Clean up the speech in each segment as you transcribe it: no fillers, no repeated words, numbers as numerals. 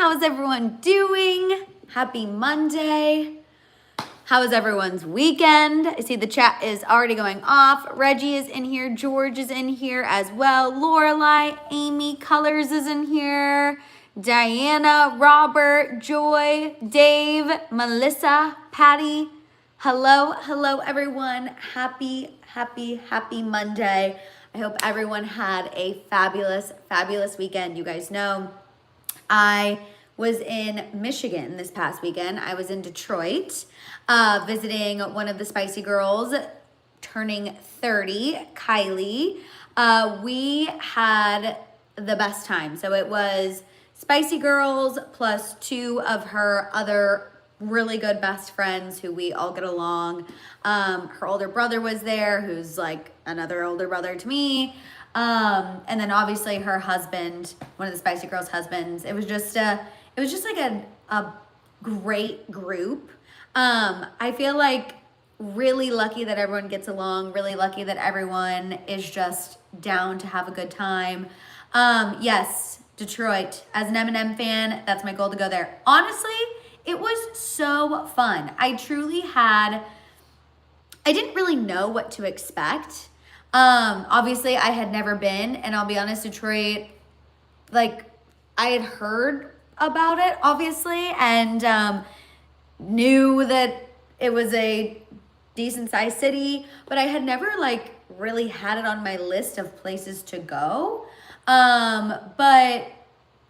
How's everyone doing? Happy Monday. How is everyone's weekend? I see the chat is already going off. Reggie is in here. George is in here as well. Lorelai, Amy, Colors is in here. Diana, Robert, Joy, Dave, Melissa, Patty. Hello, everyone. Happy Monday. I hope everyone had a fabulous weekend. You guys know I was in Michigan this past weekend. I was in Detroit visiting one of the Spicy Girls turning 30, Kylie. We had the best time. So it was Spicy Girls plus two of her other really good best friends who we all get along. Her older brother was there, who's like another older brother to me. And then obviously her husband, one of the Spicy Girls' husbands. It was just like a great group. I feel like really lucky that everyone gets along, really lucky that everyone is just down to have a good time. Yes, Detroit. As an Eminem fan, that's my goal to go there. Honestly, it was so fun. I didn't really know what to expect. Obviously I had never been, and I'll be honest, Detroit, like I had heard about it obviously, and knew that it was a decent sized city, but I had never like really had it on my list of places to go. But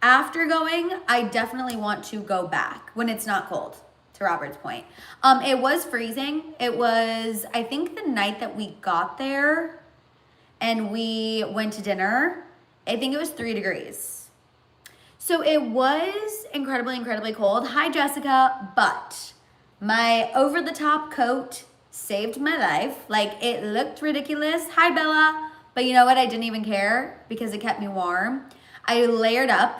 after going, I definitely want to go back when it's not cold, to Robert's point. It was freezing. It was, I think the night that we got there and we went to dinner, I think it was 3 degrees. So it was incredibly cold. Hi, Jessica, but my over-the-top coat saved my life. Like, it looked ridiculous. Hi, Bella. But you know what? I didn't even care because it kept me warm. I layered up.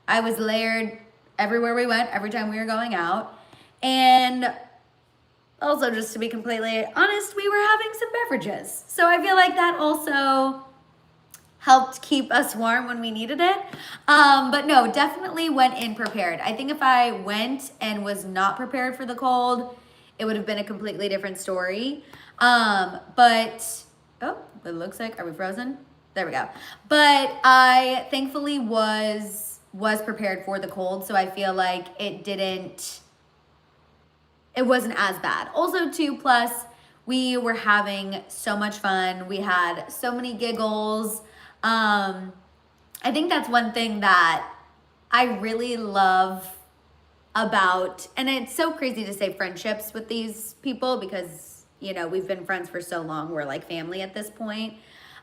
I was layered everywhere we went, every time we were going out. And also, just to be completely honest, we were having some beverages. So I feel like that also helped keep us warm when we needed it. But no, definitely went in prepared. I think if I went and was not prepared for the cold, it would have been a completely different story. But, oh, it looks like, are we frozen? There we go. But I thankfully was prepared for the cold, so I feel like it wasn't as bad. Also, too, plus we were having so much fun. We had so many giggles. I think that's one thing that I really love about, and it's so crazy to say friendships with these people because, you know, we've been friends for so long. We're like family at this point.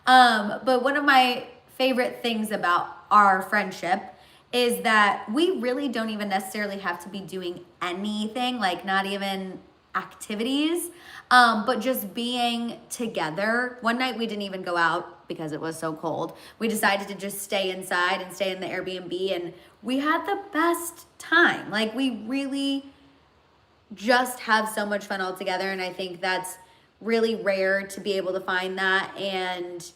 But one of my favorite things about our friendship is that we really don't even necessarily have to be doing anything, like not even activities, but just being together. One night we didn't even go out because it was so cold. We decided to just stay inside and stay in the Airbnb, and we had the best time. Like, we really just have so much fun all together, and I think that's really rare to be able to find that and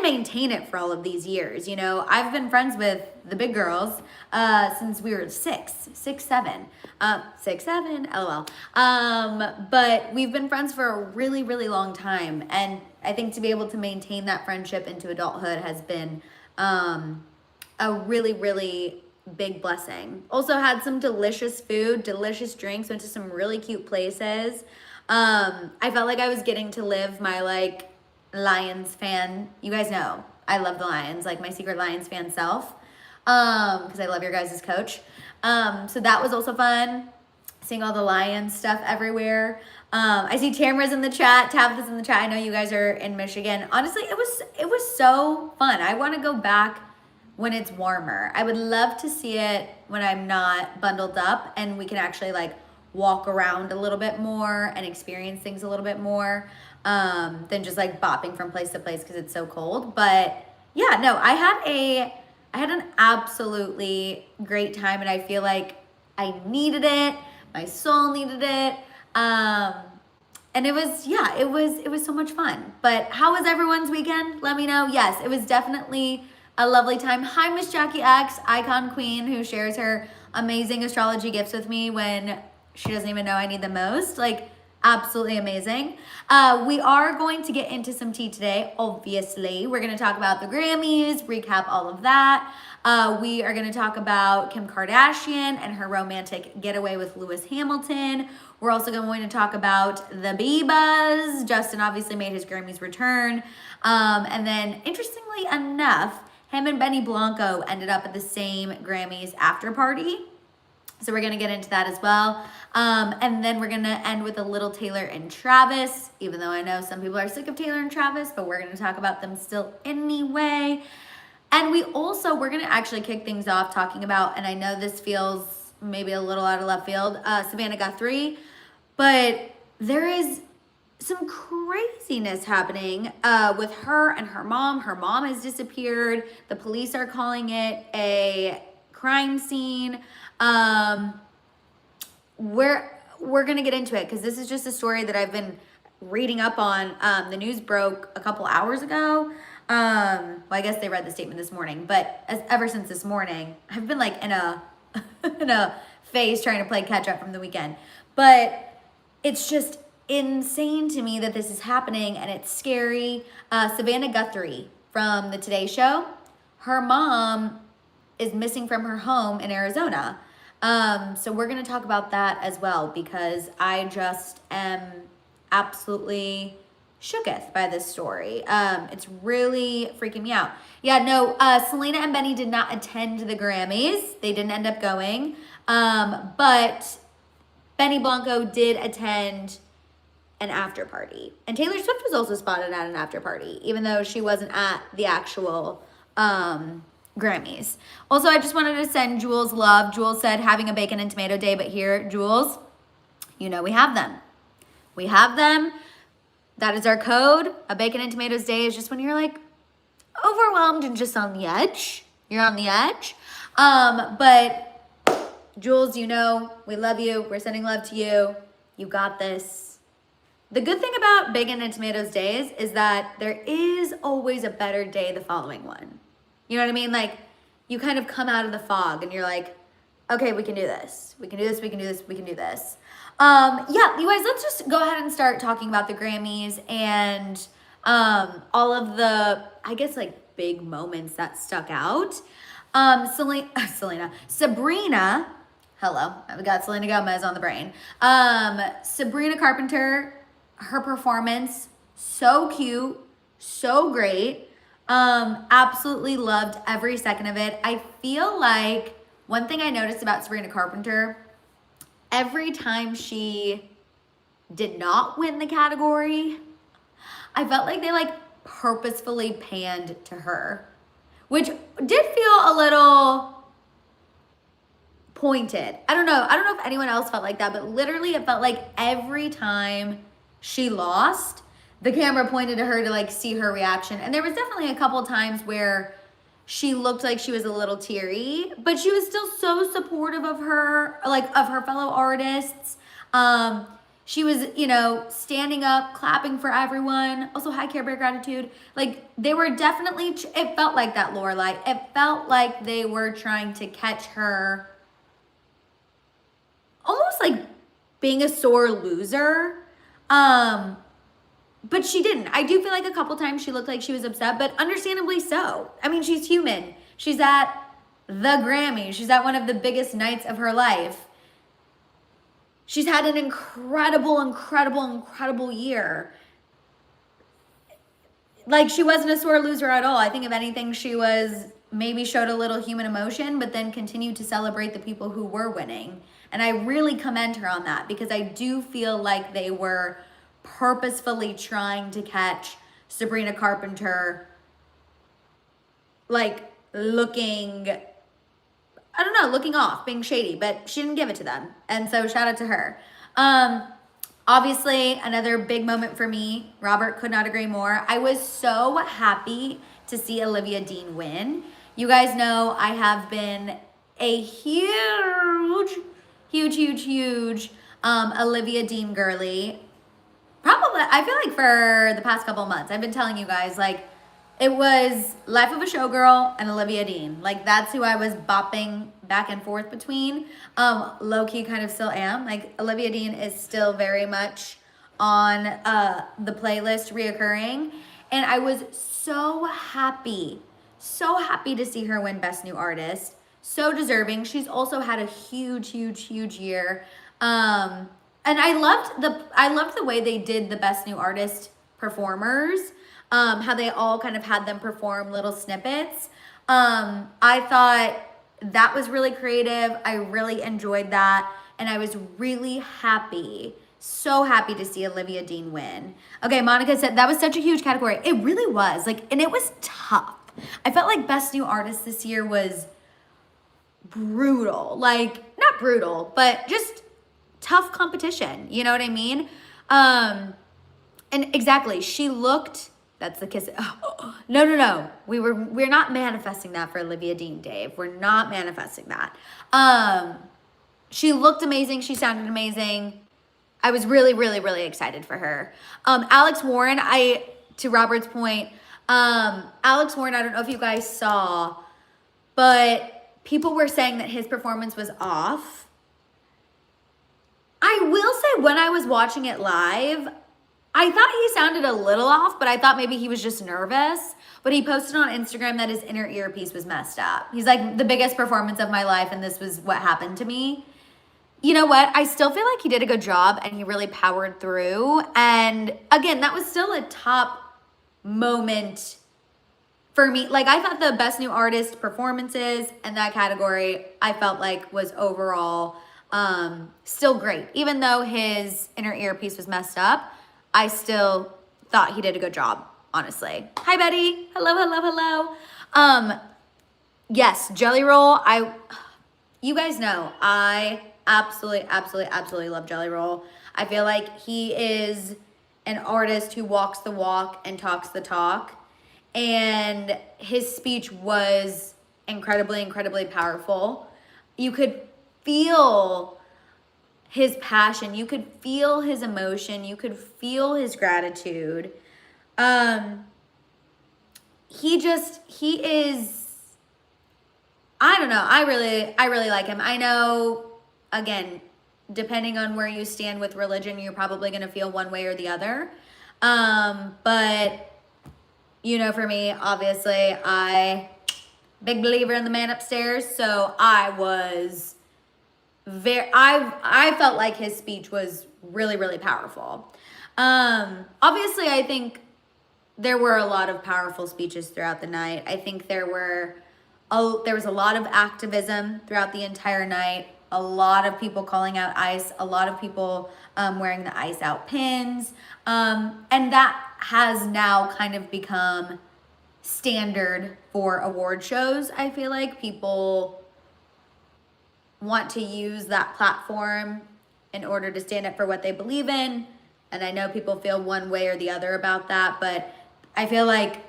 maintain it for all of these years. You know, I've been friends with the big girls since we were 6, 7, LOL. But we've been friends for a really long time, and I think to be able to maintain that friendship into adulthood has been a really big blessing. Also had some delicious food, delicious drinks, went to some really cute places. I felt like I was getting to live my like Lions fan. You guys know I love the Lions, like my secret Lions fan self, because I love your guys' coach. So that was also fun, seeing all the Lions stuff everywhere. I see Tamara's in the chat, Tabitha's in the chat. I know you guys are in Michigan. Honestly, it was so fun. I want to go back when it's warmer. I would love to see it when I'm not bundled up and we can actually like walk around a little bit more and experience things a little bit more than just like bopping from place to place because it's so cold. But yeah, no, I had an absolutely great time, and I feel like I needed it. My soul needed it. And it was so much fun. But how was everyone's weekend? Let me know. Yes, it was definitely a lovely time. Hi, Miss Jackie X, Icon Queen, who shares her amazing astrology gifts with me when she doesn't even know I need them most. Like, absolutely amazing. We are going to get into some tea today, obviously. We're going to talk about the Grammys, recap all of that. We are going to talk about Kim Kardashian and her romantic getaway with Lewis Hamilton. We're also going to talk about the Biebers. Justin obviously made his Grammys return. And then, interestingly enough, him and Benny Blanco ended up at the same Grammys after party. So we're going to get into that as well. And then we're going to end with a little Taylor and Travis, even though I know some people are sick of Taylor and Travis, but we're going to talk about them still anyway. And we're going to actually kick things off talking about, and I know this feels maybe a little out of left field, Savannah Guthrie, but there is some craziness happening with her and her mom. Her mom has disappeared. The police are calling it a crime scene. We're going to get into it because this is just a story that I've been reading up on. The news broke a couple hours ago. Well, I guess they read the statement this morning, but ever since this morning, I've been like in a in a phase trying to play catch up from the weekend. But it's just insane to me that this is happening, and it's scary. Savannah Guthrie from the Today Show, her mom is missing from her home in Arizona. So we're going to talk about that as well, because I just am absolutely shooketh by this story. It's really freaking me out. Yeah, no, Selena and Benny did not attend the Grammys. They didn't end up going. But Benny Blanco did attend an after party. And Taylor Swift was also spotted at an after party, even though she wasn't at the actual Grammys. Also, I just wanted to send Jules love. Jules said having a bacon and tomato day, but here, Jules, you know we have them. We have them. That is our code. A bacon and tomatoes day is just when you're like overwhelmed and just on the edge. You're on the edge. But Jules, you know, we love you. We're sending love to you. You got this. The good thing about bacon and tomatoes days is that there is always a better day the following one. You know what I mean? Like, you kind of come out of the fog and you're like, okay, we can do this. We can do this, we can do this, we can do this. Yeah, you guys, let's just go ahead and start talking about the Grammys and all of the, I guess, like, big moments that stuck out. Sabrina, hello, I've got Selena Gomez on the brain. Sabrina Carpenter, her performance, so cute, so great. Absolutely loved every second of it. I feel like one thing I noticed about Sabrina Carpenter, every time she did not win the category, I felt like they like purposefully panned to her, which did feel a little pointed. I don't know if anyone else felt like that, but literally it felt like every time she lost, the camera pointed to her to like see her reaction. And there was definitely a couple times where she looked like she was a little teary, but she was still so supportive of her, like of her fellow artists. She was, you know, standing up, clapping for everyone. Also, hi, Care Bear Gratitude. Like, they were definitely, it felt like that, Lorelai. It felt like they were trying to catch her almost like being a sore loser. But she didn't. I do feel like a couple times she looked like she was upset, but understandably so. I mean, she's human. She's at the Grammy. She's at one of the biggest nights of her life. She's had an incredible, incredible, incredible year. Like, she wasn't a sore loser at all. I think if anything, she was maybe showed a little human emotion, but then continued to celebrate the people who were winning. And I really commend her on that, because I do feel like they were purposefully trying to catch Sabrina Carpenter, like, looking off, being shady, but she didn't give it to them. And so shout out to her. Obviously, another big moment for me. Robert could not agree more. I was so happy to see Olivia Dean win. You guys know I have been a huge Olivia Dean girly. Probably, I feel like for the past couple months, I've been telling you guys, like, it was Life of a Showgirl and Olivia Dean. Like, that's who I was bopping back and forth between. Low-key kind of still am. Like, Olivia Dean is still very much on the playlist reoccurring. And I was so happy to see her win Best New Artist. So deserving. She's also had a huge year. And I loved the way they did the Best New Artist performers. How they all kind of had them perform little snippets. I thought that was really creative. I really enjoyed that. And I was really happy, so happy to see Olivia Dean win. Okay, Monica said that was such a huge category. It really was. Like, and it was tough. I felt like Best New Artist this year was brutal. Like, not brutal, but just tough competition. You know what I mean? And exactly, she looked... That's the kiss. Oh, no. We're not manifesting that for Olivia Dean, Dave. We're not manifesting that. She looked amazing. She sounded amazing. I was really excited for her. Alex Warren, to Robert's point, Alex Warren, I don't know if you guys saw, but people were saying that his performance was off. I will say when I was watching it live, I thought he sounded a little off, but I thought maybe he was just nervous. But he posted on Instagram that his inner earpiece was messed up. He's like, the biggest performance of my life, and this was what happened to me. You know what? I still feel like he did a good job, and he really powered through. And again, that was still a top moment for me. Like, I thought the Best New Artist performances in that category, I felt like was overall still great. Even though his inner earpiece was messed up, I still thought he did a good job, honestly. Hi, Betty. Hello. Yes, Jelly Roll. You guys know, I absolutely love Jelly Roll. I feel like he is an artist who walks the walk and talks the talk. And his speech was incredibly powerful. You could feel his passion, you could feel his emotion, you could feel his gratitude. He is, I don't know, I really like him. I know, again, depending on where you stand with religion, you're probably gonna feel one way or the other. But, you know, for me, obviously, big believer in the man upstairs, so I felt like his speech was really powerful. Obviously, I think there were a lot of powerful speeches throughout the night. I think there was a lot of activism throughout the entire night. A lot of people calling out ICE. A lot of people wearing the ICE out pins. And that has now kind of become standard for award shows. I feel like people want to use that platform in order to stand up for what they believe in. And I know people feel one way or the other about that, but I feel like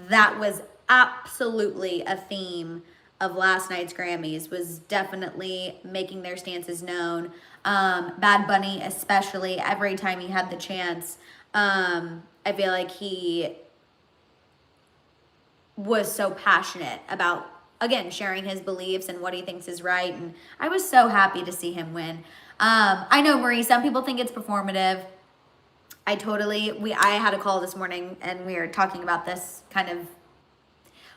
that was absolutely a theme of last night's Grammys, was definitely making their stances known. Bad Bunny especially, every time he had the chance, I feel like he was so passionate about, again, sharing his beliefs and what he thinks is right. And I was so happy to see him win. I know, Marie, some people think it's performative. I had a call this morning and we were talking about this kind of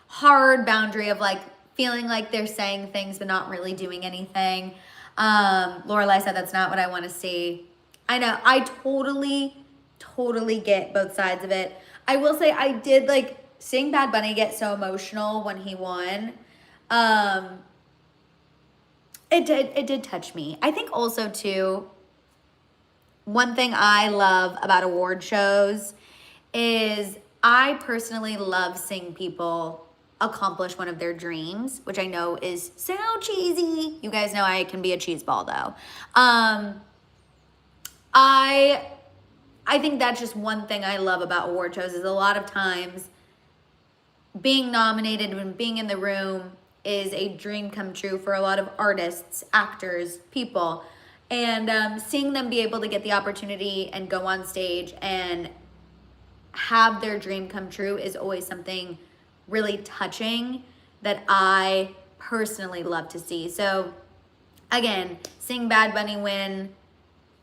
hard boundary of like feeling like they're saying things but not really doing anything. Lorelai said that's not what I want to see. I know, I totally get both sides of it. I will say I did like seeing Bad Bunny get so emotional when he won. It did touch me. I think also too, one thing I love about award shows is I personally love seeing people accomplish one of their dreams, which I know is so cheesy. You guys know I can be a cheese ball though. I think that's just one thing I love about award shows is a lot of times being nominated and being in the room is a dream come true for a lot of artists, actors, people. And seeing them be able to get the opportunity and go on stage and have their dream come true is always something really touching that I personally love to see. So again, seeing Bad Bunny win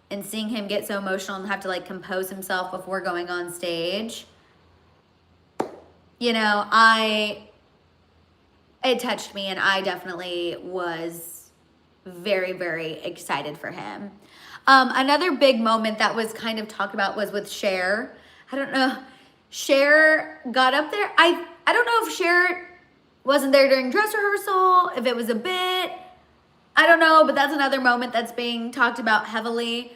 and seeing him get so emotional and have to like compose himself before going on stage, you know, it touched me, and I definitely was very, very excited for him. Another big moment that was kind of talked about was with Cher. I don't know. Cher got up there. I don't know if Cher wasn't there during dress rehearsal, if it was a bit. I don't know, but that's another moment that's being talked about heavily.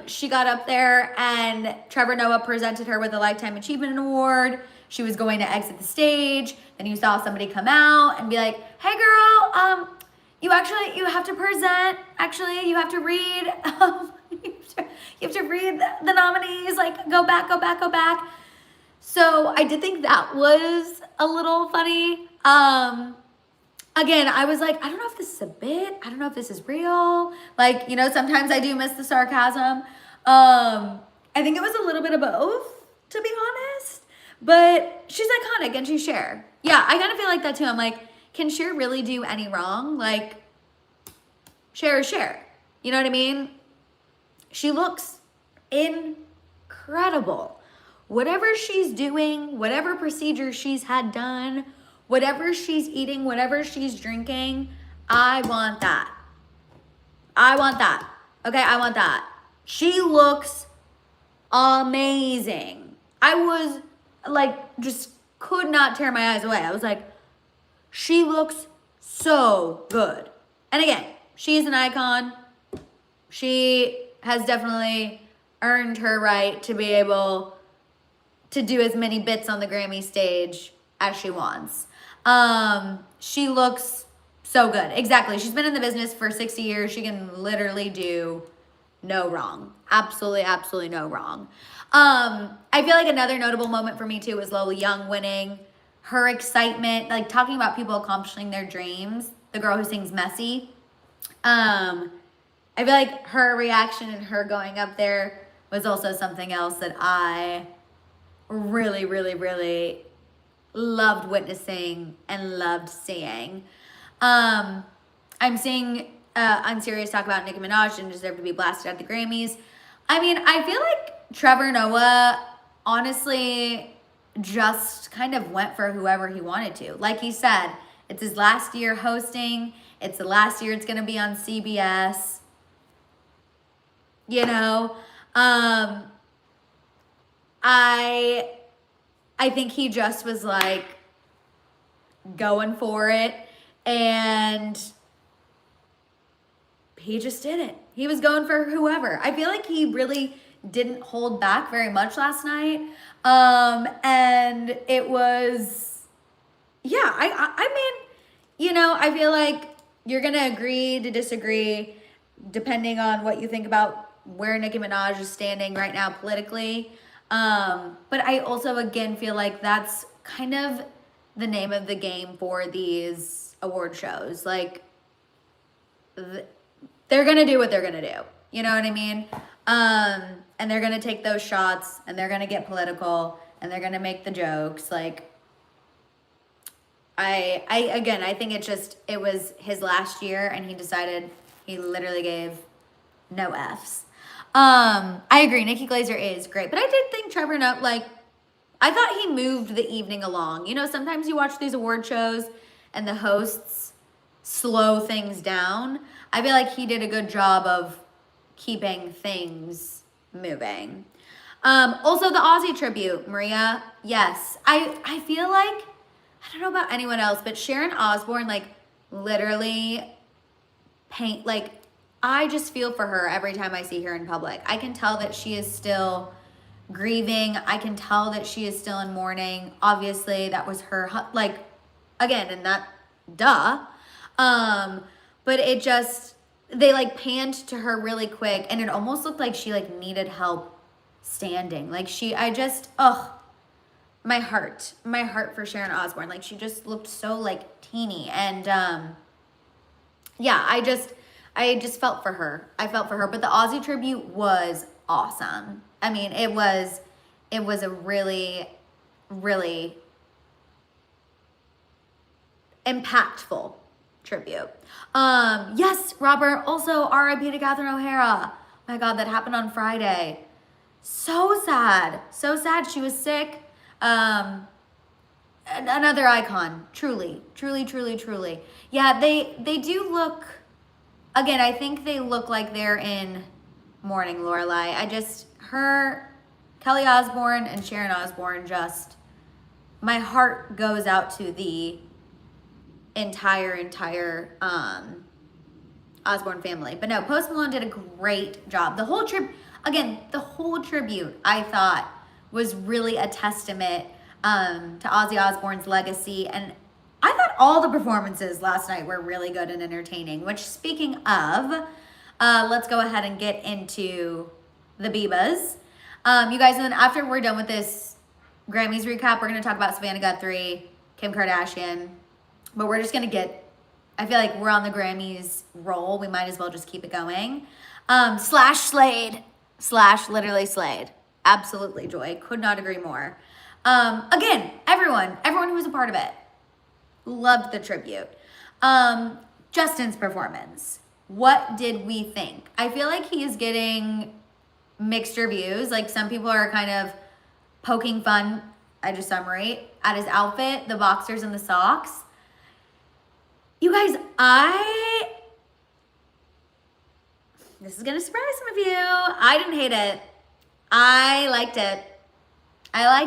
She got up there and Trevor Noah presented her with a Lifetime Achievement Award. She was going to exit the stage. Then you saw somebody come out and be like, hey girl, you have to present. Actually, you have to read. You have to read the nominees. Like, go back. So I did think that was a little funny. Again, I was like, I don't know if this is a bit. I don't know if this is real. Like, you know, sometimes I do miss the sarcasm. I think it was a little bit of both, to be honest. But she's iconic and she's Cher. Yeah, I kind of feel like that too. I'm like, can Cher really do any wrong? Like, Cher is Cher. You know what I mean? She looks incredible. Whatever she's doing, whatever procedure she's had done, whatever she's eating, whatever she's drinking, I want that. Okay, I want that. She looks amazing. I was like, just could not tear my eyes away. I was like, she looks so good. And again, she's an icon. She has definitely earned her right to be able to do as many bits on the Grammy stage as she wants. She looks so good. Exactly. She's been in the business for 60 years. She can literally do no wrong. Absolutely no wrong. I feel like another notable moment for me too was Lola Young winning. Her excitement, like talking about people accomplishing their dreams. The girl who sings Messy. I feel like her reaction and her going up there was also something else that I really loved witnessing and loved seeing. I'm seeing Unserious talk about Nicki Minaj didn't deserve to be blasted at the Grammys. I mean, I feel like Trevor Noah honestly just kind of went for whoever he wanted to. Like he said, it's his last year hosting. It's the last year it's going to be on CBS. You know, I think he just was like going for it, and he just didn't. He was going for whoever. I feel like he really didn't hold back very much last night. And it was, yeah, I mean, you know, I feel like you're going to agree to disagree depending on what you think about where Nicki Minaj is standing right now politically. But I also, again, feel like that's kind of the name of the game for these award shows. Like, they're going to do what they're going to do. You know what I mean? And they're going to take those shots, and they're going to get political, and they're going to make the jokes. Like, I think it was his last year, and he decided he literally gave no Fs. I agree. Nikki Glaser is great, but I did think Trevor Noah, like, I thought he moved the evening along. You know, sometimes you watch these award shows and the hosts slow things down. I feel like he did a good job of keeping things moving. Also the Aussie tribute, Maria. Yes. I feel like, I don't know about anyone else, but Sharon Osbourne, like, literally I just feel for her every time I see her in public. I can tell that she is still grieving. I can tell that she is still in mourning. Obviously, that was her, like, again, and that, duh. But it just, they, like, panned to her really quick, and it almost looked like she, like, needed help standing. Like, my heart for Sharon Osbourne. Like, she just looked so, like, teeny. And, yeah, I just felt for her. I felt for her. But the Aussie tribute was awesome. I mean, it was a really, really impactful tribute. Yes, Robert, also R.I.P. to Catherine O'Hara. My God, that happened on Friday. So sad. So sad. She was sick. Another icon. Truly. Truly, truly, truly. Yeah, they do look, again, I think they look like they're in mourning, Lorelai. Kelly Osbourne and Sharon Osbourne, just, my heart goes out to the entire Osbourne family. But no, Post Malone did a great job. The whole tribute, I thought was really a testament to Ozzy Osbourne's legacy. And I thought all the performances last night were really good and entertaining, which, speaking of, let's go ahead and get into the Biebas. You guys, and then after we're done with this Grammys recap, we're going to talk about Savannah Guthrie, Kim Kardashian, but we're just going to I feel like we're on the Grammys roll. We might as well just keep it going. Slash Slade. Literally Slade. Absolutely, Joy. Could not agree more. Again, everyone who was a part of it loved the tribute. Justin's performance. What did we think? I feel like he is getting mixed reviews. Like, some people are kind of poking fun, I just summary, at his outfit, the boxers and the socks. You guys, this is gonna surprise some of you. I didn't hate it. I liked it. I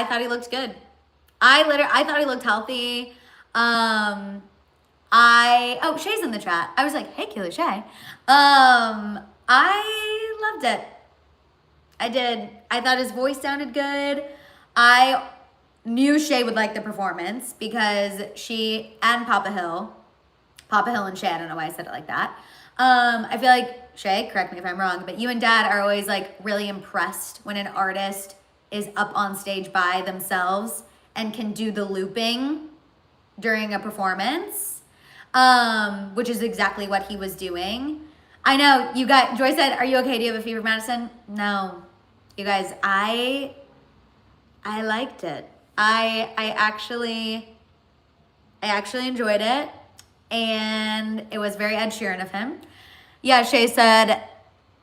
thought he looked good. I thought he looked healthy. Shay's in the chat. I was like, hey, Kayla Shay. I loved it. I did. I thought his voice sounded good. I knew Shay would like the performance because she and Papa Hill and Shay, I don't know why I said it like that. I feel like, Shay, correct me if I'm wrong, but you and Dad are always like really impressed when an artist is up on stage by themselves and can do the looping during a performance, which is exactly what he was doing. I know, Joy said, are you okay? Do you have a fever, Madison? No. You guys, I liked it. I actually enjoyed it, and it was very Ed Sheeran of him. Yeah, Shay said,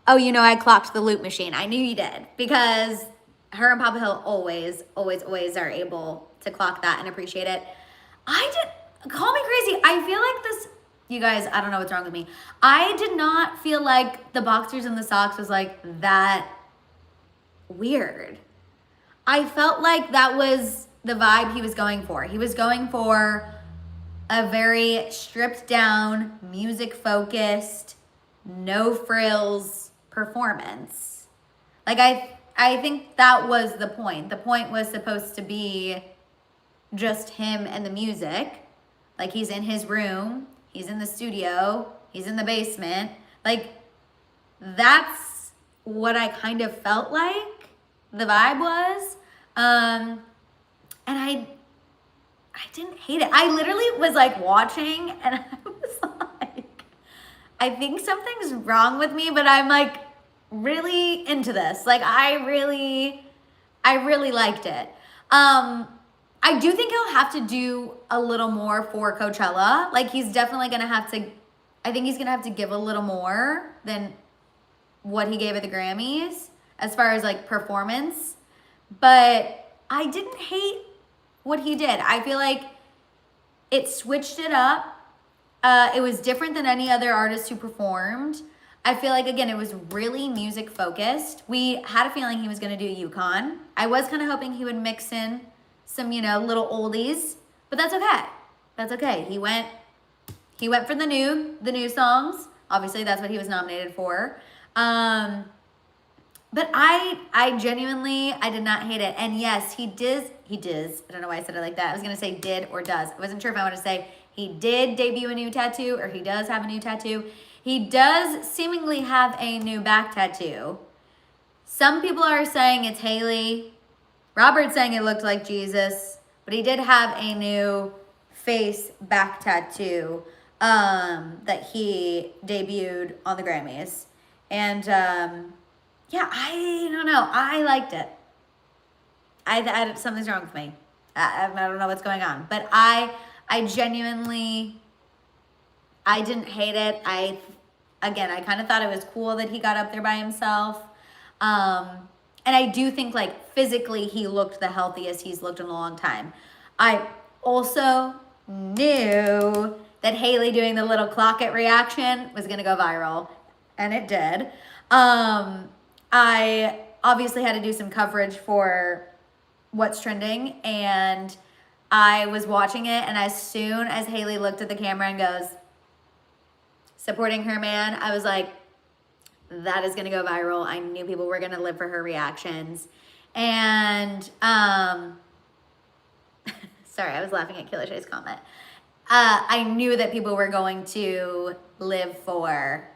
oh, I clocked the loop machine. I knew you did, because her and Papa Hill always are able to clock that and appreciate it. Call me crazy. I feel like this, you guys, I don't know what's wrong with me. I did not feel like the boxers and the socks was like that weird. I felt like that was the vibe he was going for. He was going for a very stripped down, music focused, no frills performance. Like, I think that was the point. The point was supposed to be just him and the music. Like, he's in his room, he's in the studio, he's in the basement. Like, that's what I kind of felt like the vibe was. And I didn't hate it. I literally was like watching and I was like, I think something's wrong with me, but I'm like really into this. Like, I really liked it. I do think he'll have to do a little more for Coachella. Like, he's definitely gonna have to, I think he's gonna have to give a little more than what he gave at the Grammys as far as like performance. But I didn't hate what he did. I feel like it switched it up. It was different than any other artist who performed. I feel like, again, it was really music focused. We had a feeling he was gonna do Yukon. I was kind of hoping he would mix in some, little oldies, but that's okay. That's okay. He went for the new songs. Obviously, that's what he was nominated for. But I genuinely, I did not hate it. And yes, he did. I don't know why I said it like that. I was going to say did or does. I wasn't sure if I want to say he did debut a new tattoo or he does have a new tattoo. He does seemingly have a new back tattoo. Some people are saying it's Hailey. Robert's saying it looked like Jesus. But he did have a new face back tattoo that he debuted on the Grammys. And yeah, I don't know. I liked it. Something's wrong with me. I don't know what's going on. But I genuinely, I didn't hate it. I kind of thought it was cool that he got up there by himself. And I do think like physically he looked the healthiest he's looked in a long time. I also knew that Hailey doing the little clock it reaction was gonna go viral, and it did. I obviously had to do some coverage for what's trending, and I was watching it, and as soon as Hailey looked at the camera and goes, supporting her man, I was like, that is gonna go viral. I knew people were gonna live for her reactions. And sorry, I was laughing at Killer Shay's comment. I knew that people were going to live for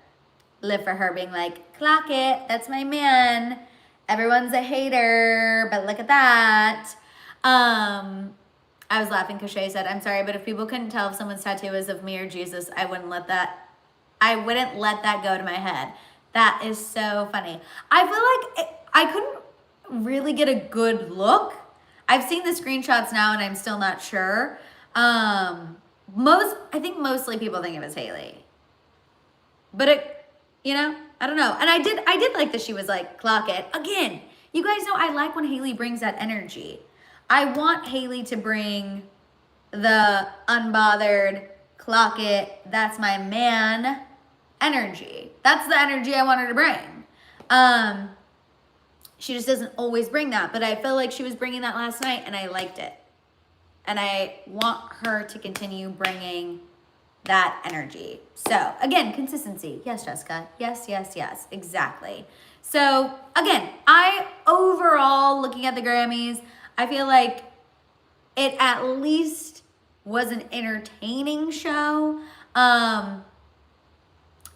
her being like, clock it, that's my man. Everyone's a hater, but look at that. I was laughing because Shay said, I'm sorry, but if people couldn't tell if someone's tattoo is of me or Jesus, I wouldn't let that go to my head. That is so funny. I feel like I couldn't really get a good look. I've seen the screenshots now and I'm still not sure. I think mostly people think it was Hailey. But I don't know. And I did like that she was like, clock it. Again, you guys know I like when Hailey brings that energy. I want Hailey to bring the unbothered, clock it, that's my man energy. That's the energy I want her to bring. She just doesn't always bring that, but I feel like she was bringing that last night and I liked it. And I want her to continue bringing that energy. So again, consistency. Yes, Jessica. Yes, yes, yes, exactly. So again, overall looking at the Grammys, I feel like it at least was an entertaining show. I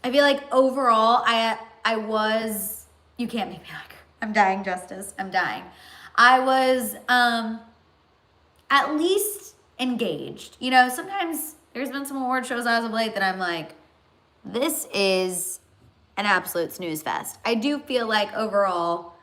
feel like overall, I was, you can't make me like her. I'm dying, Justice. I'm dying. I was at least engaged. Sometimes there's been some award shows as of late that I'm like, this is an absolute snooze fest. I do feel like overall,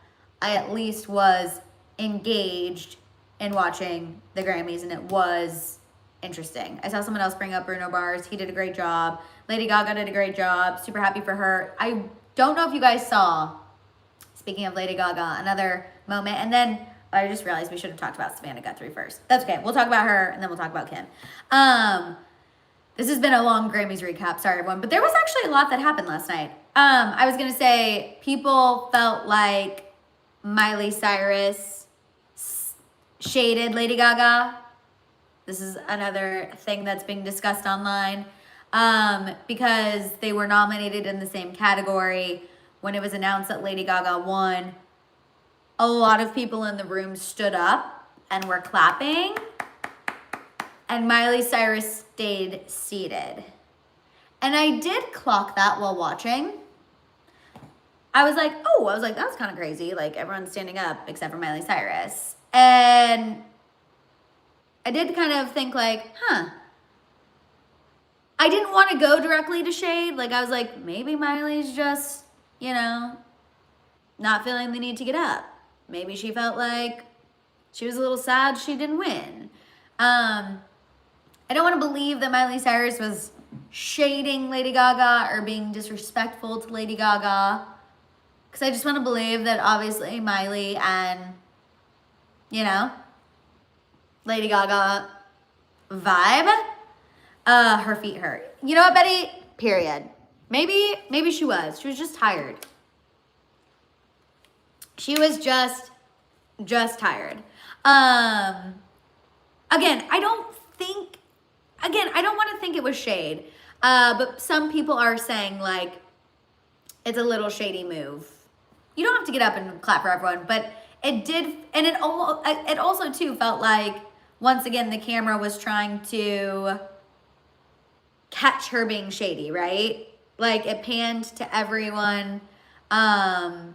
I at least was engaged in watching the Grammys, and it was interesting. I saw someone else bring up Bruno Mars. He did a great job. Lady Gaga did a great job. Super happy for her. I don't know if you guys saw, speaking of Lady Gaga, another moment. And then I just realized we should have talked about Savannah Guthrie first. That's okay. We'll talk about her and then we'll talk about Kim. This has been a long Grammys recap. Sorry, everyone. But there was actually a lot that happened last night. I was going to say people felt like Miley Cyrus shaded Lady Gaga. This is another thing that's being discussed online. Because they were nominated in the same category. When it was announced that Lady Gaga won, a lot of people in the room stood up and were clapping, and Miley Cyrus stayed seated. And I did clock that while watching. I was like, that was kind of crazy. Like, everyone's standing up except for Miley Cyrus. And I did kind of think like, I didn't want to go directly to shade. Like, I was like, maybe Miley's just, not feeling the need to get up. Maybe she felt like she was a little sad she didn't win. I don't want to believe that Miley Cyrus was shading Lady Gaga or being disrespectful to Lady Gaga. Because I just want to believe that obviously Miley and, Lady Gaga vibe. Her feet hurt. You know what, Betty? Period. Maybe she was. She was just tired. She was just tired. Again, I don't want to think it was shade. But some people are saying like it's a little shady move. You don't have to get up and clap for everyone, but it did, and it also too felt like once again the camera was trying to catch her being shady, right? Like it panned to everyone, and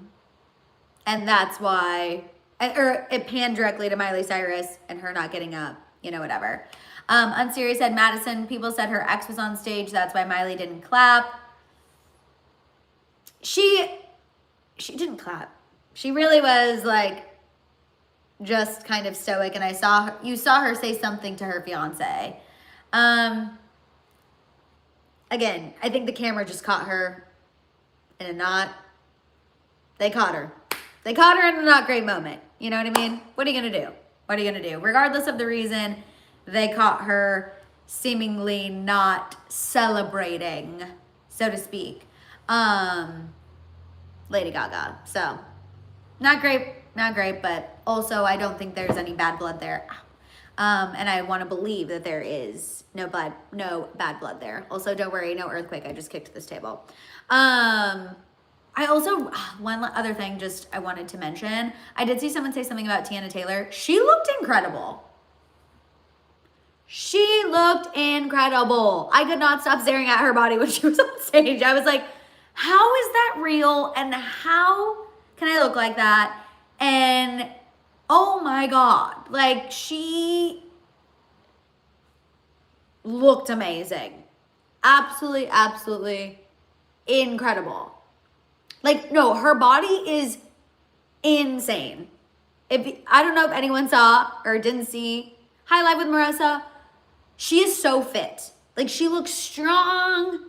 that's why, or it panned directly to Miley Cyrus and her not getting up, whatever. Unserious said Madison, people said her ex was on stage, that's why Miley didn't clap. She didn't clap. She really was like, just kind of stoic, and you saw her say something to her fiance. Again, I think the camera just caught her in a not. They caught her. They caught her in a not great moment. You know what I mean? What are you gonna do? What are you gonna do? Regardless of the reason, they caught her seemingly not celebrating, so to speak, Lady Gaga. So, not great, but also I don't think there's any bad blood there. And I want to believe that there is no bad blood there. Also, don't worry, no earthquake. I just kicked this table. I also, one other thing just I wanted to mention. I did see someone say something about Tiana Taylor. She looked incredible. She looked incredible. I could not stop staring at her body when she was on stage. I was like, how is that real? And how can I look like that? And oh my God, like she looked amazing. Absolutely, absolutely incredible. Like, no, her body is insane. I don't know if anyone saw or didn't see High Life with Marissa. She is so fit. Like, she looks strong.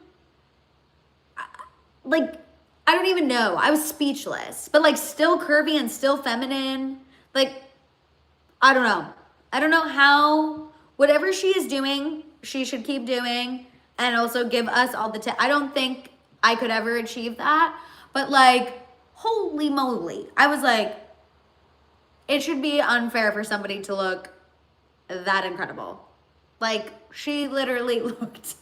Like, I don't even know. I was speechless. But, like, still curvy and still feminine. Like, I don't know. I don't know how, whatever she is doing, she should keep doing. And also give us all the I don't think I could ever achieve that. But, like, holy moly. I was like, it should be unfair for somebody to look that incredible. Like, she literally looked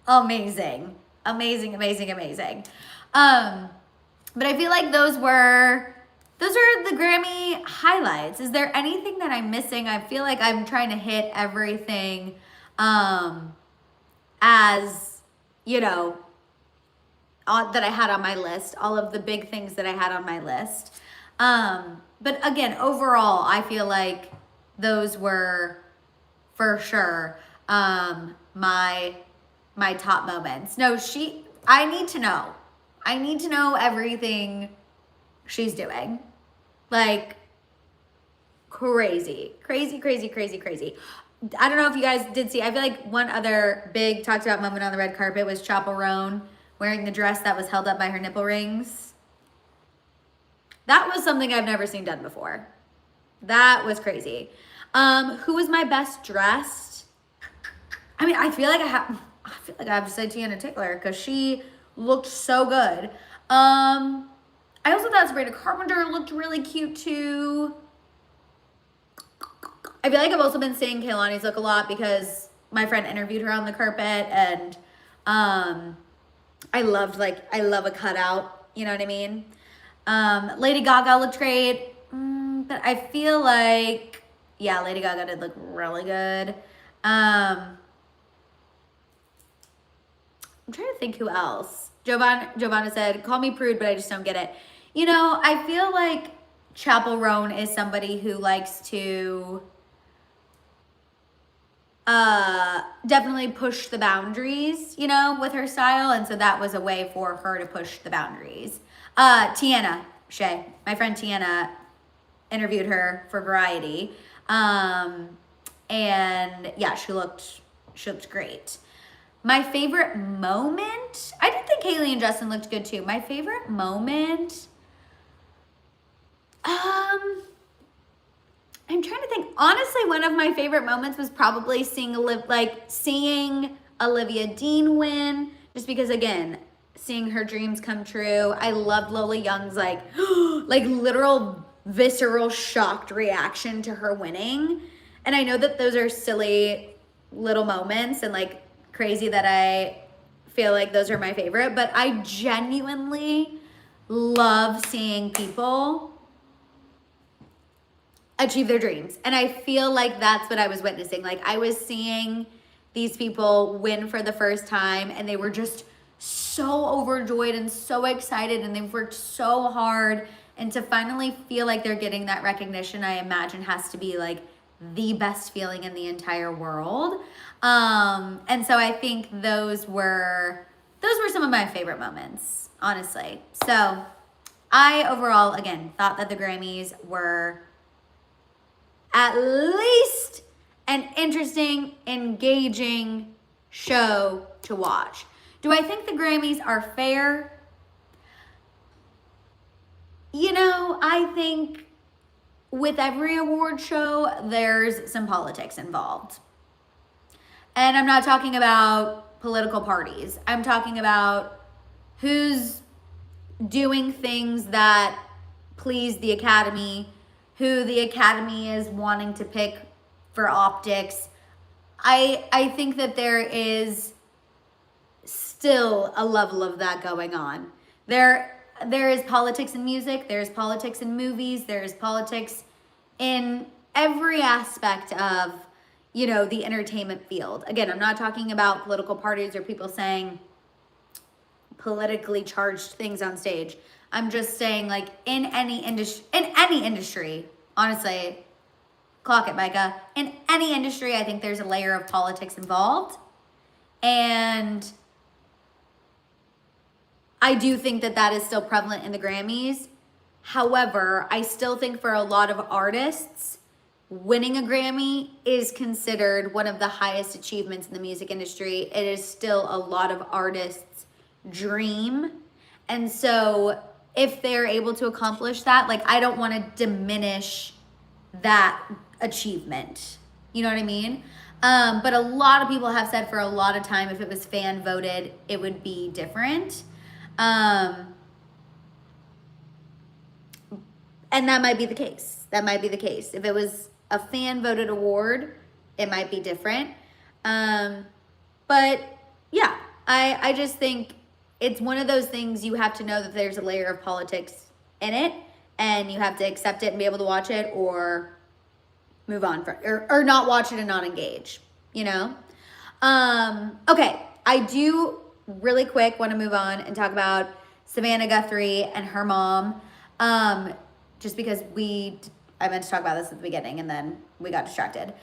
amazing. Amazing, amazing, amazing. But I feel like those are the Grammy highlights. Is there anything that I'm missing? I feel like I'm trying to hit everything as, you know, that I had on my list, all of the big things that I had on my list. But again, overall, I feel like those were for sure my top moments. No, I need to know. I need to know everything she's doing. Like, crazy. Crazy, crazy, crazy, crazy. I don't know if you guys did see, I feel like one other big talked about moment on the red carpet was Chappell Roan wearing the dress that was held up by her nipple rings. That was something I've never seen done before. That was crazy. Who was my best dressed? I mean, I feel like I have to say Tiana Taylor because she looked so good. I also thought Sabrina Carpenter looked really cute too. I feel like I've also been seeing Kehlani's look a lot because my friend interviewed her on the carpet, and I love a cutout, you know what I mean? Lady Gaga looked great, but I feel like, yeah, Lady Gaga did look really good. I'm trying to think who else. Giovanna said, call me prude, but I just don't get it. You know, I feel like Chappell Roan is somebody who likes to definitely push the boundaries, you know, with her style. And so that was a way for her to push the boundaries. Tiana Shay, my friend Tiana, interviewed her for Variety. And yeah, she looked great. My favorite moment, I did think Hailey and Justin looked good too. My favorite moment, I'm trying to think. Honestly, one of my favorite moments was probably seeing Olivia Dean win, just because, again, seeing her dreams come true. I loved Lola Young's like literal visceral shocked reaction to her winning. And I know that those are silly little moments and like crazy that I feel like those are my favorite, but I genuinely love seeing people achieve their dreams. And I feel like that's what I was witnessing. Like, I was seeing these people win for the first time, and they were just so overjoyed and so excited, and they've worked so hard. And to finally feel like they're getting that recognition, I imagine has to be like the best feeling in the entire world. And so I think those were some of my favorite moments, honestly. So I overall, again, thought that the Grammys were at least an interesting, engaging show to watch. Do I think the Grammys are fair? You know, I think with every award show, there's some politics involved. And I'm not talking about political parties. I'm talking about who's doing things that please the Academy, who the Academy is wanting to pick for optics. I think that there is still a level of that going on. There is politics in music, there's politics in movies, there's politics in every aspect of, you know, the entertainment field. Again, I'm not talking about political parties or people saying politically charged things on stage. I'm just saying, like, in any industry, honestly, clock it, Micah. In any industry, I think there's a layer of politics involved. And I do think that that is still prevalent in the Grammys. However, I still think for a lot of artists, winning a Grammy is considered one of the highest achievements in the music industry. It is still a lot of artists' dream. And so if they're able to accomplish that, like, I don't want to diminish that achievement. You know what I mean? But a lot of people have said for a lot of time, if it was fan voted, it would be different. And that might be the case. That might be the case. If it was a fan voted award, it might be different. But yeah, I just think it's one of those things you have to know that there's a layer of politics in it, and you have to accept it and be able to watch it, or move on from, or not watch it and not engage, you know? Okay, I do really quick want to move on and talk about Savannah Guthrie and her mom. Just because I meant to talk about this at the beginning and then we got distracted.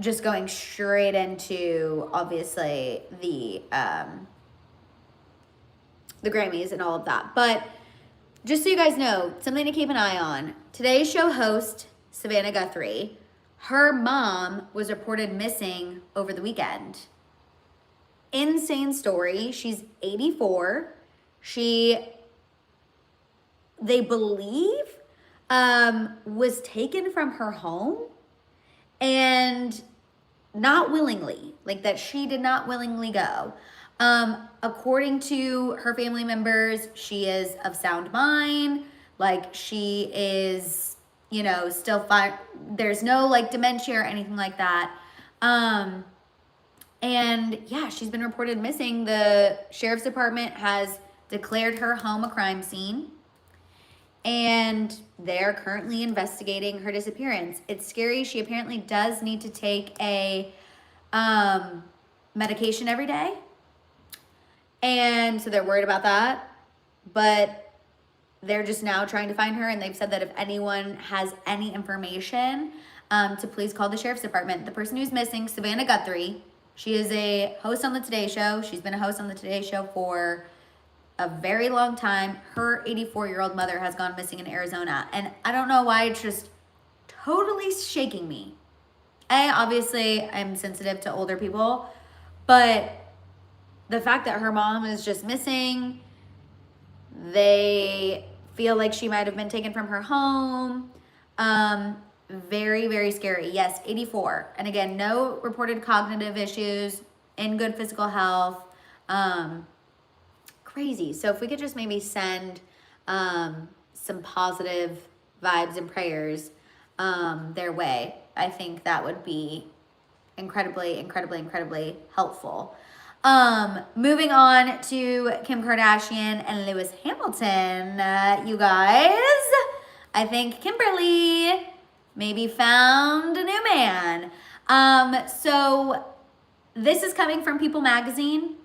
Just going straight into, obviously, the Grammys and all of that. But just so you guys know, something to keep an eye on. Today's show host, Savannah Guthrie, her mom was reported missing over the weekend. Insane story. She's 84. They believe, was taken from her home and not willingly, like that she did not willingly go. According to her family members, she is of sound mind. Like, she is, you know, still fine. There's no like dementia or anything like that. And yeah, she's been reported missing. The sheriff's department has declared her home a crime scene, and they're currently investigating her disappearance. It's scary. She apparently does need to take a medication every day. And so they're worried about that. But they're just now trying to find her. And they've said that if anyone has any information, to please call the sheriff's department. The person who's missing, Savannah Guthrie, she is a host on the Today Show. She's been a host on the Today Show for a very long time. Her 84-year-old mother has gone missing in Arizona. And I don't know why, it's just totally shaking me. Obviously, I'm sensitive to older people, but the fact that her mom is just missing, they feel like she might have been taken from her home. Very, very scary. Yes, 84. And again, no reported cognitive issues, in good physical health. Crazy. So if we could just maybe send some positive vibes and prayers their way, I think that would be incredibly, incredibly, incredibly helpful. Moving on to Kim Kardashian and Lewis Hamilton, you guys. I think Kimberly maybe found a new man. So this is coming from People Magazine.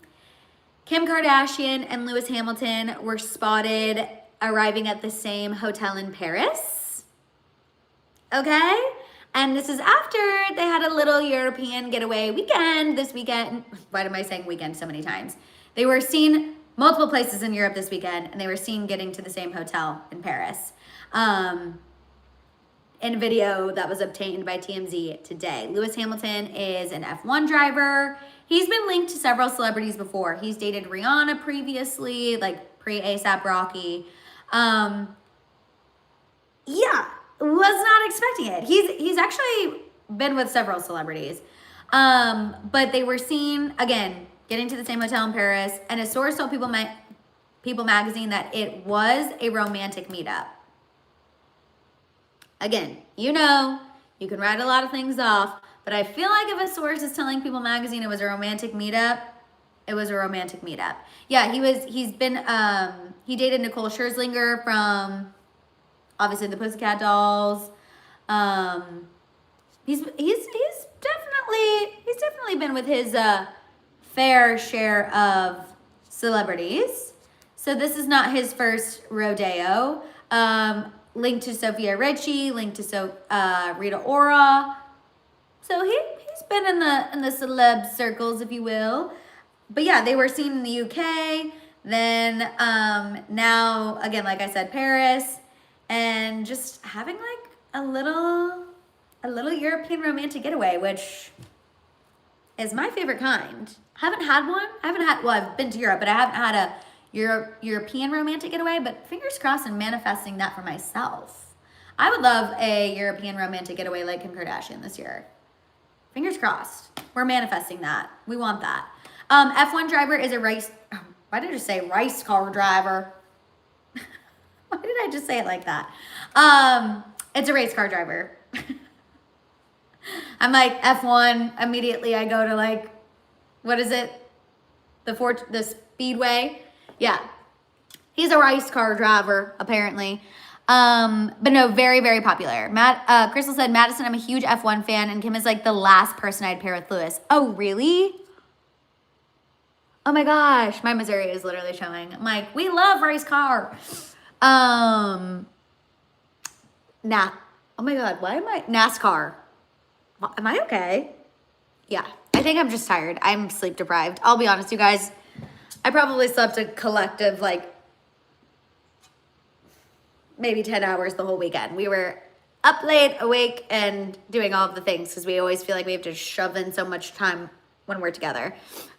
Kim Kardashian and Lewis Hamilton were spotted arriving at the same hotel in Paris. Okay? And this is after they had a little European getaway weekend this weekend. Why am I saying weekend so many times? They were seen multiple places in Europe this weekend, and they were seen getting to the same hotel in Paris. in a video that was obtained by TMZ today. Lewis Hamilton is an F1 driver. He's been linked to several celebrities before. He's dated Rihanna previously, like pre-ASAP Rocky. Yeah, was not expecting it. He's actually been with several celebrities. But they were seen, again, getting to the same hotel in Paris, and a source told People magazine that it was a romantic meetup. Again, you can write a lot of things off, but I feel like if a source is telling People magazine it was a romantic meetup, it was a romantic meetup. Yeah, he dated Nicole Scherzinger from, obviously, the Pussycat Dolls. He's definitely been with his fair share of celebrities. So this is not his first rodeo. Linked to Sophia Richie, linked to Rita Ora. So he's been in the celeb circles, if you will. But yeah, they were seen in the UK. Then now, again, like I said, Paris. And just having like a little European romantic getaway, which is my favorite kind. Haven't had one. I've been to Europe, but I haven't had a European romantic getaway, but fingers crossed I'm manifesting that for myself. I would love a European romantic getaway like Kim Kardashian this year. Fingers crossed. We're manifesting that. We want that. F1 driver is a race. Why did I just say race car driver? Why did I just say it like that? It's a race car driver. I'm like F1. Immediately I go to like, what is it? The Speedway. Yeah, he's a race car driver, apparently. But no, very, very popular. Crystal said, Madison, I'm a huge F1 fan, and Kim is like the last person I'd pair with Lewis. Oh, really? Oh my gosh, my Missouri is literally showing. I'm like, we love race car. Oh my God, why am I? NASCAR. Am I okay? Yeah, I think I'm just tired. I'm sleep deprived. I'll be honest, you guys. I probably slept a collective, like, maybe 10 hours the whole weekend. We were up late, awake, and doing all of the things because we always feel like we have to shove in so much time when we're together.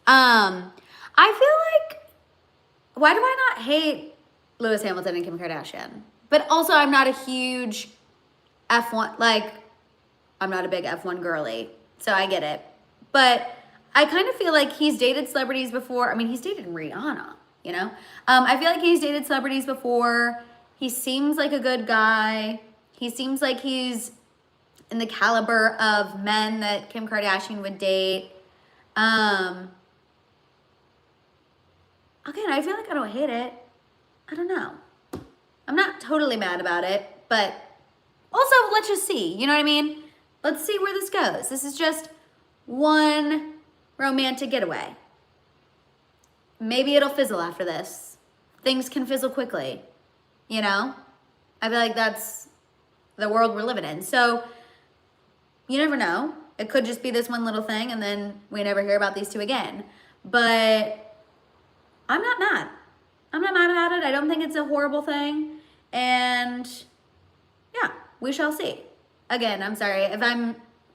I feel like, why do I not hate Lewis Hamilton and Kim Kardashian? But also, I'm not a huge F1, like, I'm not a big F1 girly, so I get it. But I kind of feel like he's dated celebrities before. I mean, he's dated Rihanna, you know? I feel like he's dated celebrities before. He seems like a good guy. He seems like he's in the caliber of men that Kim Kardashian would date. Again, I feel like I don't hate it. I don't know. I'm not totally mad about it, but also let's just see, you know what I mean? Let's see where this goes. This is just one romantic getaway. Maybe it'll fizzle after this. Things can fizzle quickly, you know? I feel like that's the world we're living in. So you never know. It could just be this one little thing and then we never hear about these two again. But I'm not mad. I'm not mad about it. I don't think it's a horrible thing. And yeah, we shall see. Again, I'm sorry.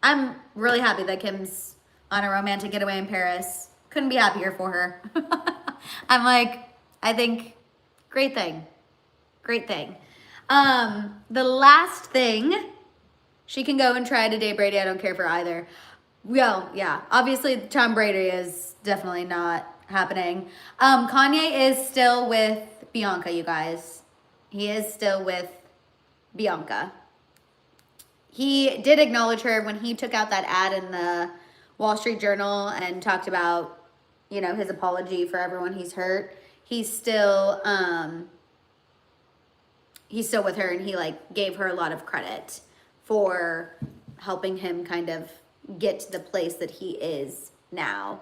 I'm really happy that Kim's on a romantic getaway in Paris. Couldn't be happier for her. I'm like, I think, great thing. Great thing. The last thing, she can go and try to date Brady. I don't care for either. Well, yeah, obviously Tom Brady is definitely not happening. Kanye is still with Bianca, you guys. He is still with Bianca. He did acknowledge her when he took out that ad in the Wall Street Journal and talked about, you know, his apology for everyone he's hurt. He's still with her, and he like gave her a lot of credit for helping him kind of get to the place that he is now.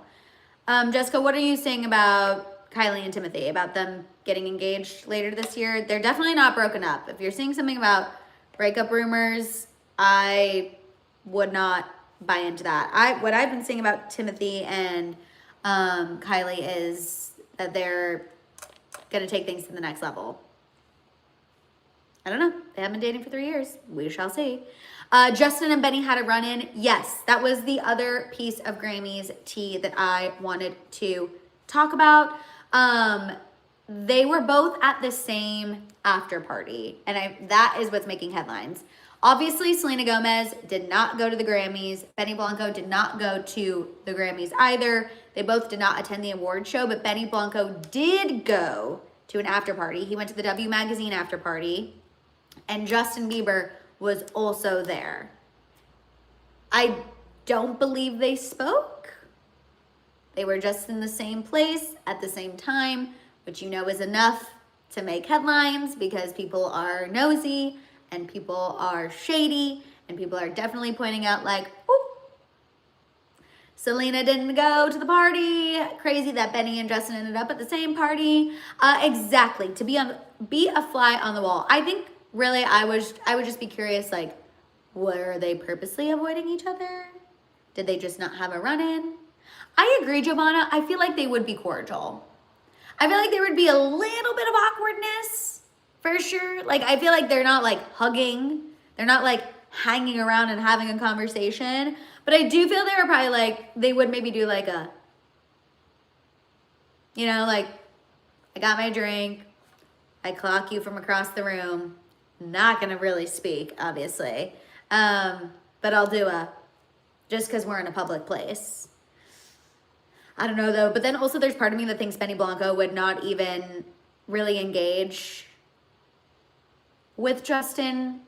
Jessica, what are you saying about Kylie and Timothy, about them getting engaged later this year? They're definitely not broken up. If you're seeing something about breakup rumors, I would not buy into that. What I've been seeing about Timothy and Kylie is that they're going to take things to the next level. I don't know. They haven't been dating for 3 years. We shall see. Justin and Benny had a run-in. Yes, that was the other piece of Grammy's tea that I wanted to talk about. They were both at the same after party, and that is what's making headlines. Obviously, Selena Gomez did not go to the Grammys. Benny Blanco did not go to the Grammys either. They both did not attend the award show, but Benny Blanco did go to an after party. He went to the W Magazine after party, and Justin Bieber was also there. I don't believe they spoke. They were just in the same place at the same time, which you know is enough to make headlines because people are nosy and people are shady and people are definitely pointing out like, oop, Selena didn't go to the party. Crazy that Benny and Justin ended up at the same party. Exactly, to be a fly on the wall. I think really I would just be curious, like, were they purposely avoiding each other? Did they just not have a run-in? I agree, Giovanna. I feel like they would be cordial. I feel like there would be a little bit of awkwardness, for sure. Like, I feel like they're not, like, hugging. They're not, like, hanging around and having a conversation. But I do feel they were probably, like, they would maybe do, like, a, you know, like, I got my drink. I clock you from across the room. Not going to really speak, obviously. But I'll do a, just because we're in a public place. I don't know, though. But then also there's part of me that thinks Benny Blanco would not even really engage with Justin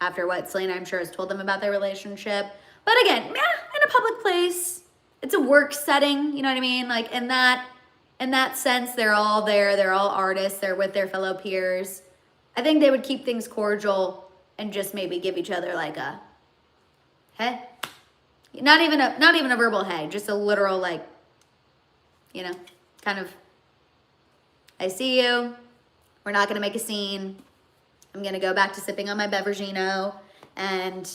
after what Selena, I'm sure, has told them about their relationship. But again, in a public place, it's a work setting, you know what I mean? Like, in that sense, they're all there. They're all artists. They're with their fellow peers. I think they would keep things cordial and just maybe give each other like a, hey? Not even a verbal hey, just a literal, like, you know, kind of, I see you. We're not going to make a scene. I'm going to go back to sipping on my Beveragino and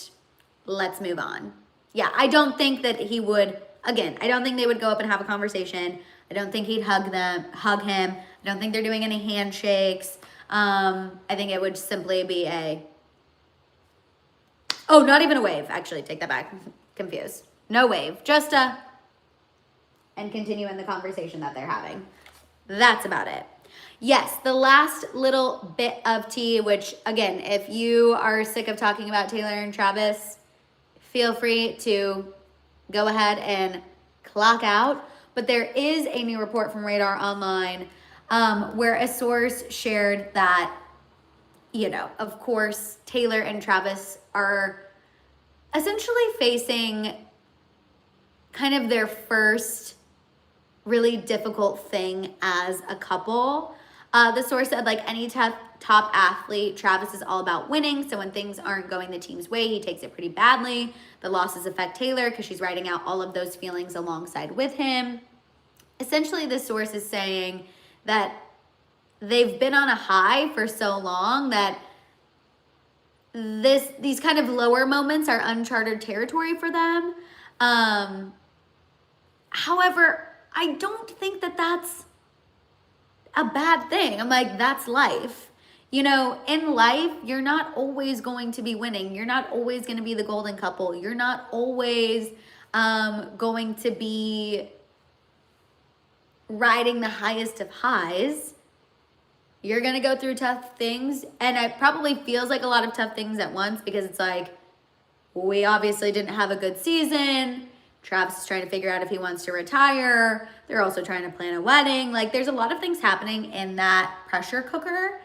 let's move on. Yeah, I don't think that he would, again, I don't think they would go up and have a conversation. I don't think he'd hug him. I don't think they're doing any handshakes. I think it would simply be not even a wave. Actually, take that back. Confused. No wave. Just and continue in the conversation that they're having. That's about it. Yes, the last little bit of tea, which, again, if you are sick of talking about Taylor and Travis, feel free to go ahead and clock out. But there is a new report from Radar Online where a source shared that, you know, of course, Taylor and Travis are essentially facing kind of their first really difficult thing as a couple. The source said, like any top athlete, Travis is all about winning. So when things aren't going the team's way, he takes it pretty badly. The losses affect Taylor because she's writing out all of those feelings alongside with him. Essentially, the source is saying that they've been on a high for so long that these kind of lower moments are uncharted territory for them. However, I don't think that that's a bad thing. I'm like, that's life. You know, in life, you're not always going to be winning. You're not always going to be the golden couple. You're not always going to be riding the highest of highs. You're going to go through tough things. And it probably feels like a lot of tough things at once because it's like, we obviously didn't have a good season. Travis is trying to figure out if he wants to retire. They're also trying to plan a wedding. Like, there's a lot of things happening in that pressure cooker,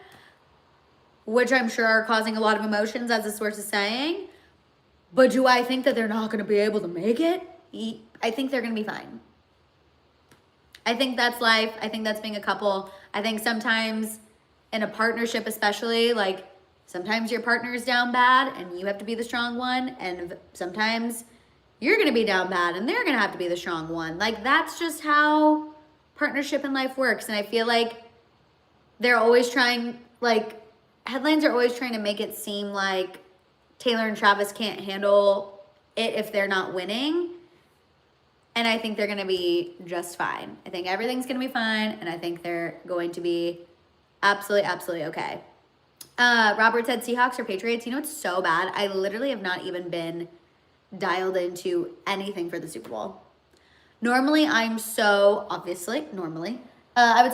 which I'm sure are causing a lot of emotions, as the source is saying. But do I think that they're not going to be able to make it? I think they're going to be fine. I think that's life. I think that's being a couple. I think sometimes in a partnership especially, like, sometimes your partner is down bad and you have to be the strong one. And sometimes you're going to be down bad and they're going to have to be the strong one. Like, that's just how partnership in life works. And I feel like they're always trying, like, headlines are always trying to make it seem like Taylor and Travis can't handle it if they're not winning. And I think they're going to be just fine. I think everything's going to be fine. And I think they're going to be absolutely, absolutely okay. Robert said Seahawks or Patriots. You know, it's so bad. I literally have not even been dialed into anything for the Super Bowl. Normally, I would say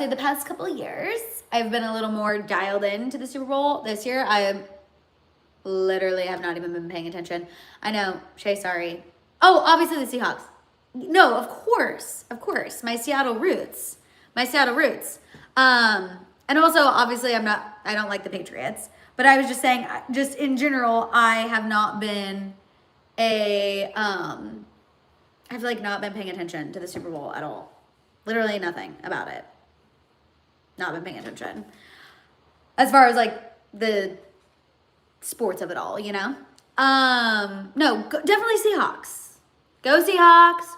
the past couple of years, I've been a little more dialed into the Super Bowl. This year, I literally have not even been paying attention. I know, Shay, sorry. Oh, obviously the Seahawks. No, of course. My Seattle roots. And also, obviously, I don't like the Patriots. But I was just saying, just in general, I have not been I've like not been paying attention to the Super Bowl at all. Literally nothing about it. Not been paying attention. As far as like the sports of it all, you know? No, definitely Seahawks. Go Seahawks.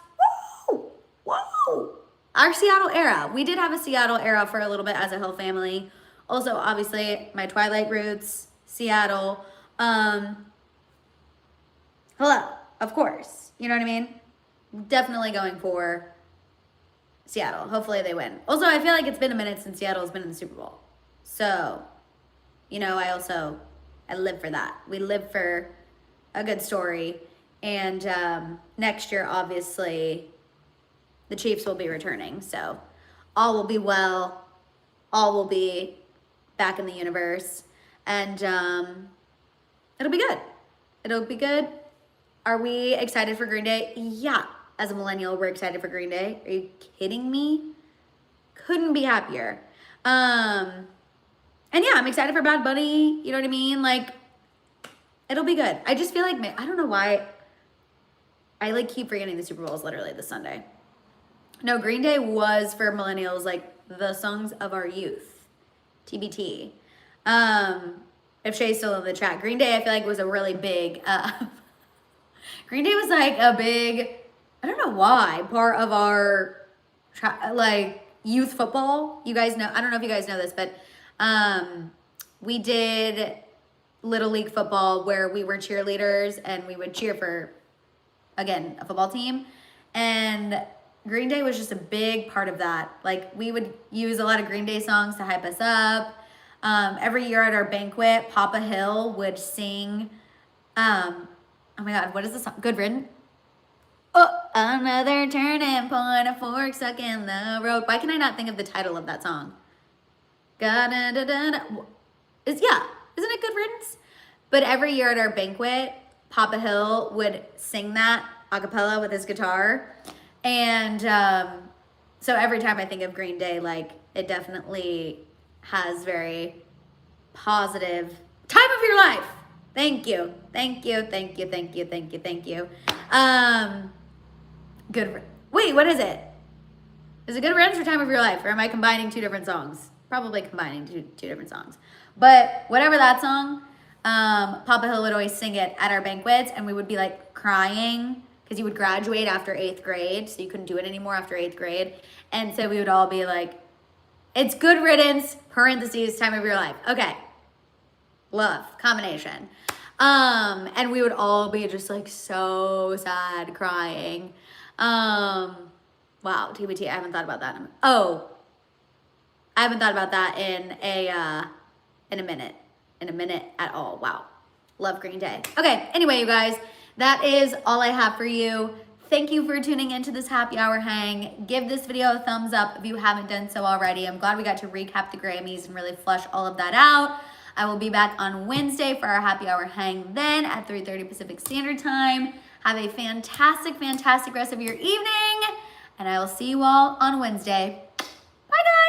Woo! Whoa! Our Seattle era. We did have a Seattle era for a little bit as a whole family. Also, obviously, my Twilight roots, Seattle. Hello, of course. You know what I mean? Definitely going for Seattle. Hopefully they win. Also, I feel like it's been a minute since Seattle has been in the Super Bowl. So, you know, I live for that. We live for a good story. And next year, obviously, the Chiefs will be returning. So all will be well. All will be back in the universe. And it'll be good. It'll be good. Are we excited for Green Day? Yeah. As a millennial, we're excited for Green Day. Are you kidding me? Couldn't be happier. And yeah, I'm excited for Bad Bunny. You know what I mean? Like, it'll be good. I just feel like, I don't know why. I like keep forgetting the Super Bowl is literally this Sunday. No, Green Day was for millennials like the songs of our youth. TBT. If Shay's still in the chat, Green Day I feel like was a really big. Green Day was like a big, I don't know why, part of our like youth football. You guys know, I don't know if you guys know this, but we did Little League football where we were cheerleaders and we would cheer for, again, a football team. And Green Day was just a big part of that. Like, we would use a lot of Green Day songs to hype us up. Every year at our banquet, Papa Hill would sing, oh my God, what is the song? Good Riddance? Oh, another turning point, a fork stuck in the road. Why can I not think of the title of that song? Yeah, isn't it Good Riddance? But every year at our banquet, Papa Hill would sing that a cappella with his guitar. And so every time I think of Green Day, like, it definitely has very positive time of your life. Thank you. Wait, what is it? Is it Good Riddance or Time of Your Life? Or am I combining two different songs? Probably combining two different songs. But whatever that song, Papa Hill would always sing it at our banquets, and we would be like crying because he would graduate after 8th grade, so you couldn't do it anymore after 8th grade. And so we would all be like, it's Good Riddance, parentheses, Time of Your Life. Okay. Love, combination. And we would all be just like so sad, crying. Wow, TBT, I haven't thought about that. I haven't thought about that in a minute at all. Wow. Love Green Day. Okay, anyway, you guys, that is all I have for you. Thank you for tuning into this happy hour hang. Give this video a thumbs up if you haven't done so already. I'm glad we got to recap the Grammys and really flush all of that out. I will be back on Wednesday for our happy hour hang then at 3:30 Pacific Standard Time. Have a fantastic rest of your evening, and I will see you all on Wednesday.